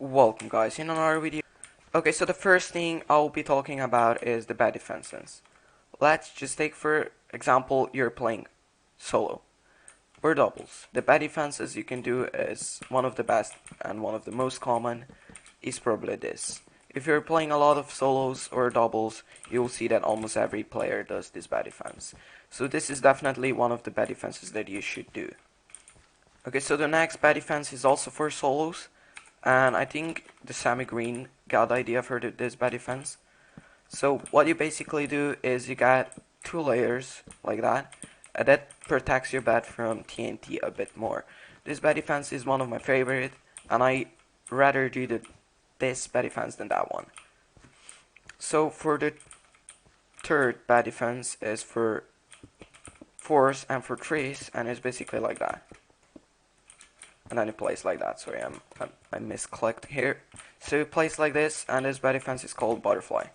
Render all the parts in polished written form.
Welcome guys in another video. Okay, so the first thing I'll be talking about is the bad defenses. Let's just take for example you're playing solo or doubles. The bad defenses you can do is one of the best and one of the most common is probably this. If you're playing a lot of solos or doubles, you'll see that almost every player does this bad defense. So this is definitely one of the bad defenses that you should do. Okay, so the next bad defense is also for solos. And I think the Sammy Green got the idea for this bad defense. So what you basically do is you got two layers like that, and that protects your bed from TNT a bit more. This bad defense is one of my favorite, and I rather do this bad defense than that one. So for the third bad defense is for fours and for threes, and it's basically like that. And then it plays like that. Sorry, I misclicked here. So it plays like this, and this bad defense is called butterfly.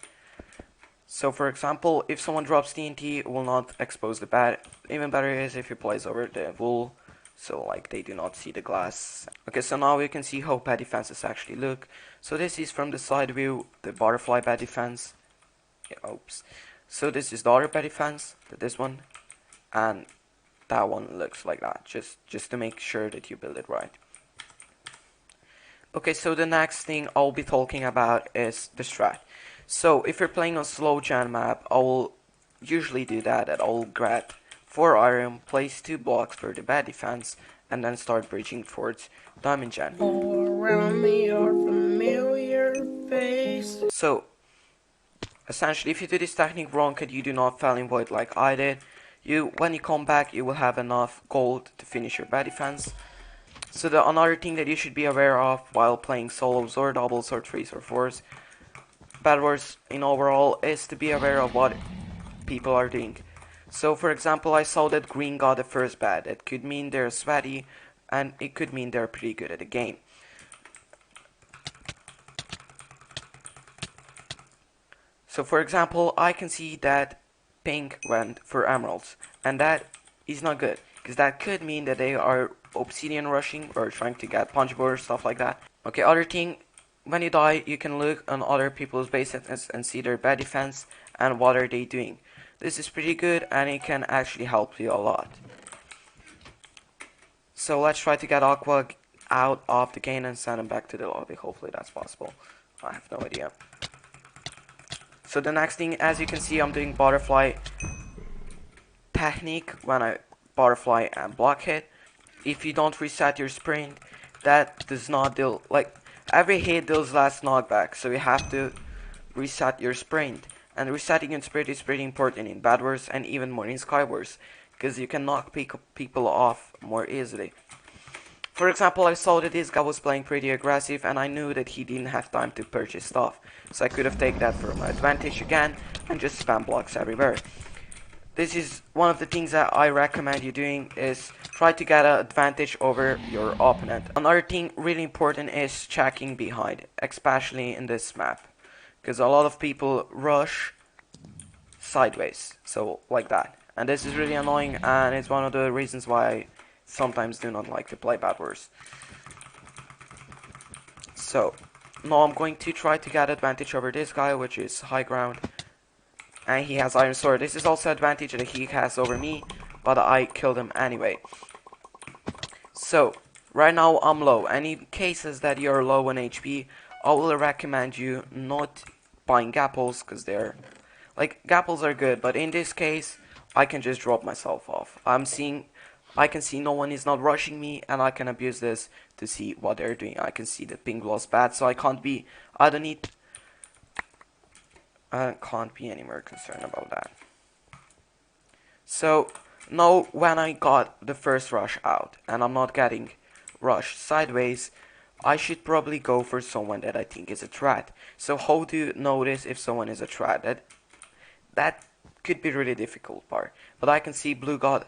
So for example, if someone drops TNT, it will not expose the bed. Even better is if he plays over the wool, so like they do not see the glass. Okay, so now you can see how bad defenses actually look. So this is from the side view, the butterfly bad defense. Yeah, oops. So this is the other bad defense, this one, and that one looks like that, just to make sure that you build it right. Okay, so the next thing I'll be talking about is the strat. So if you're playing on slow gen map, I will usually do that, I'll grab 4 iron, place 2 blocks for the bad defense, and then start bridging towards diamond gen. All around me are familiar faces. So essentially, if you do this technique wrong and you do not fall in void like I did, when you come back you will have enough gold to finish your bad defense. So another thing that you should be aware of while playing solos or doubles or threes or fours, BedWars in overall, is to be aware of what people are doing. So for example, I saw that green got the first bad. It could mean they're sweaty, and it could mean they're pretty good at the game. So for example, I can see that pink went for emeralds, and that is not good, because that could mean that they are obsidian rushing or trying to get punch board, stuff like that. Okay, other thing, when you die you can look on other people's bases and see their bad defense and what are they doing. This is pretty good and it can actually help you a lot. So let's try to get Aqua out of the game and send him back to the lobby. Hopefully that's possible. I have no idea. So the next thing, as you can see, I'm doing butterfly technique when I butterfly and block hit. If you don't reset your sprint, that does not deal, like every hit deals less knockback, so you have to reset your sprint. And resetting your sprint is pretty important in BedWars and even more in Skywars, because you can knock people off more easily. For example, I saw that this guy was playing pretty aggressive and I knew that he didn't have time to purchase stuff. So I could have taken that for my advantage again and just spam blocks everywhere. This is one of the things that I recommend you doing, is try to get an advantage over your opponent. Another thing really important is checking behind, especially in this map. Because a lot of people rush sideways, so like that. And this is really annoying, and it's one of the reasons why I sometimes do not like to play BedWars. So now I'm going to try to get advantage over this guy, which is high ground, and he has iron sword. This is also advantage that he has over me, but I killed him anyway. So right now I'm low, and in cases that you're low on HP, I will recommend you not buying gapples, because they're like, gapples are good, but in this case I can just drop myself off. I can see no one is not rushing me, and I can abuse this to see what they're doing. I can see that ping was bad, so I can't be any more concerned about that. So now when I got the first rush out and I'm not getting rushed sideways, I should probably go for someone that I think is a threat. So how do you notice if someone is a threat? That could be really difficult part, but I can see blue got,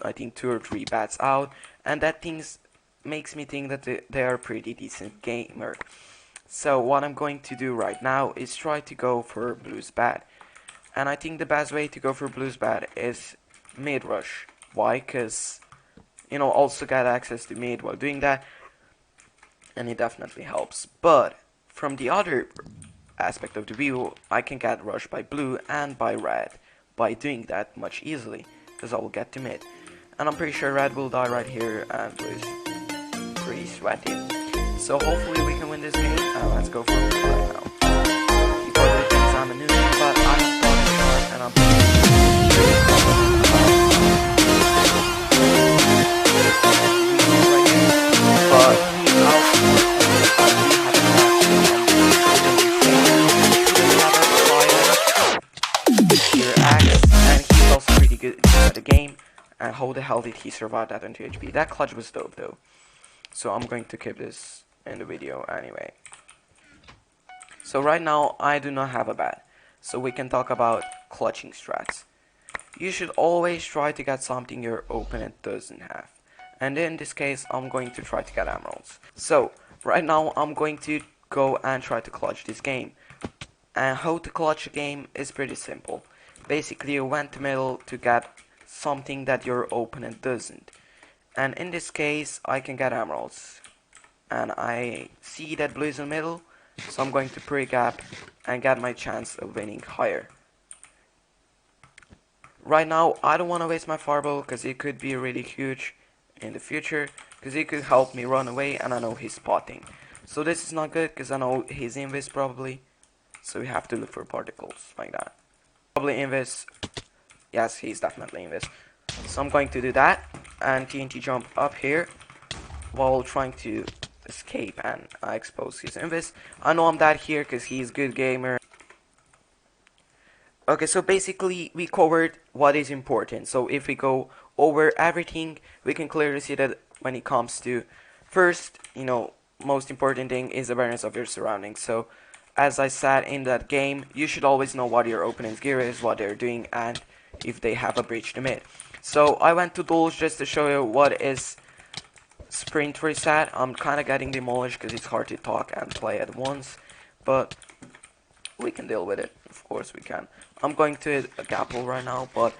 I think, 2 or 3 bats out, and that makes me think that they are a pretty decent gamer. So what I'm going to do right now is try to go for blue's bat, and I think the best way to go for blue's bat is mid rush. Why? Because, you know, also get access to mid while doing that. and it definitely helps. But from the other aspect of the view, I can get rushed by blue and by red by doing that much easily, because I will get to mid. And I'm pretty sure red will die right here, and blue is pretty sweaty. So hopefully we can win this game, and let's go for it right now. He probably thinks I'm a newbie, but I have thought short, and I'm but your axe, and he's also pretty good at the game. And how the hell did he survive that on 2 HP? That clutch was dope though. So I'm going to keep this in the video anyway. So right now I do not have a bed, so we can talk about clutching strats. You should always try to get something your opponent doesn't have. And in this case I'm going to try to get emeralds. So right now I'm going to go and try to clutch this game. And how to clutch a game is pretty simple. Basically you went to middle to get something that your opponent doesn't. And in this case I can get emeralds. And I see that blue is in the middle, so I'm going to pre-gap and get my chance of winning higher. Right now I don't want to waste my fireball because it could be really huge in the future, because it could help me run away, and I know he's spotting. So this is not good because I know he's invis probably. So we have to look for particles like that. Probably invis. Yes, he's definitely invis. So I'm going to do that and TNT jump up here while trying to escape, and I expose his invis. I know I'm dead here because he's a good gamer. Okay, so basically we covered what is important. So if we go over everything, we can clearly see that when it comes to first, most important thing is awareness of your surroundings. So as I said in that game, you should always know what your opponent's gear is, what they're doing, and if they have a breach to mid. So I went to duels just to show you what is sprint reset. I'm kind of getting demolished because it's hard to talk and play at once, but we can deal with it. Of course we can. I'm going to a gapple right now, but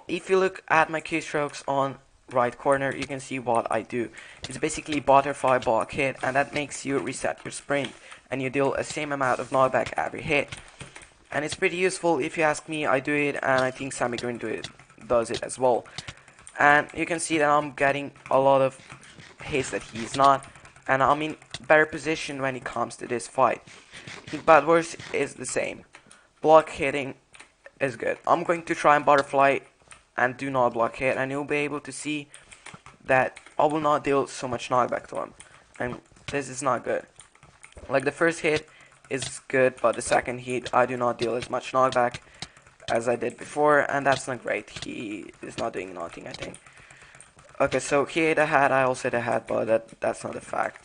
if you look at my keystrokes on right corner, you can see what I do. It's basically butterfly block hit, and that makes you reset your sprint, and you deal a same amount of knockback every hit. And it's pretty useful if you ask me. I do it, and I think Sammy Green does it as well. And you can see that I'm getting a lot of hits that he's not, and I'm in better position when it comes to this fight. BedWars is the same. Block hitting is good. I'm going to try and butterfly and do not block hit, and you'll be able to see that I will not deal so much knockback to him, and this is not good. Like the first hit is good, but the second hit I do not deal as much knockback as I did before, and that's not great. He is not doing nothing, I think. Okay, so he hit a head, I also hit a head, but that's not a fact.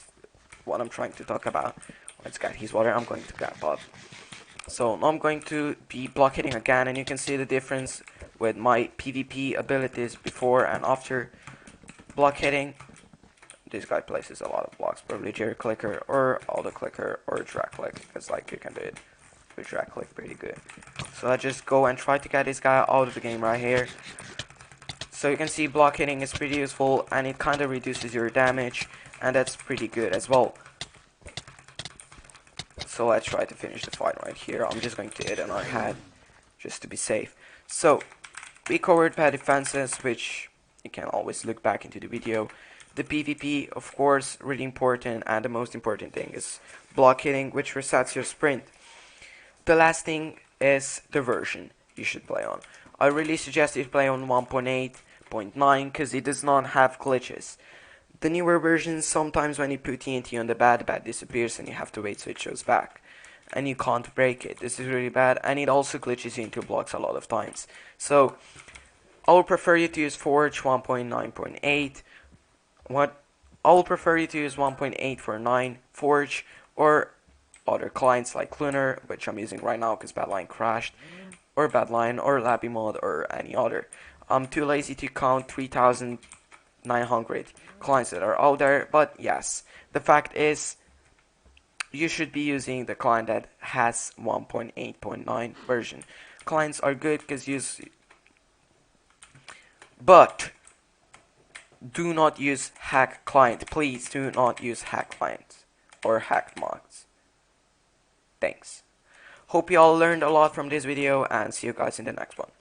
What I'm trying to talk about. Let's get his water. I'm going to gap up. So I'm going to be block hitting again, and you can see the difference with my PvP abilities before and after block hitting. This guy places a lot of blocks, probably Jerry Clicker or Auto Clicker or Drag Click, because like you can do it with Drag Click pretty good. So I just go and try to get this guy out of the game right here. So you can see block hitting is pretty useful, and it kind of reduces your damage, and that's pretty good as well. So let's try to finish the fight right here. I'm just going to hit on our head just to be safe. So we covered pad defenses, which you can always look back into the video. The PvP, of course, really important, and the most important thing is block hitting, which resets your sprint. The last thing is the version you should play on. I really suggest you play on 1.8.9 because it does not have glitches. The newer versions, sometimes when you put TNT on the bed disappears and you have to wait so it shows back. And you can't break it. This is really bad, and it also glitches you into blocks a lot of times. So I would prefer you to use Forge 1.9.8. I would prefer you to use 1.8 for 9 Forge, or other clients like Lunar, which I'm using right now because Badline crashed, or Badline, or Labby Mod, or any other. I'm too lazy to count 3,900 clients that are out there, but yes, the fact is you should be using the client that has 1.8.9 version. Clients are good because but do not use hack client. Please do not use hack clients or hacked mods. Thanks. Hope you all learned a lot from this video, and see you guys in the next one.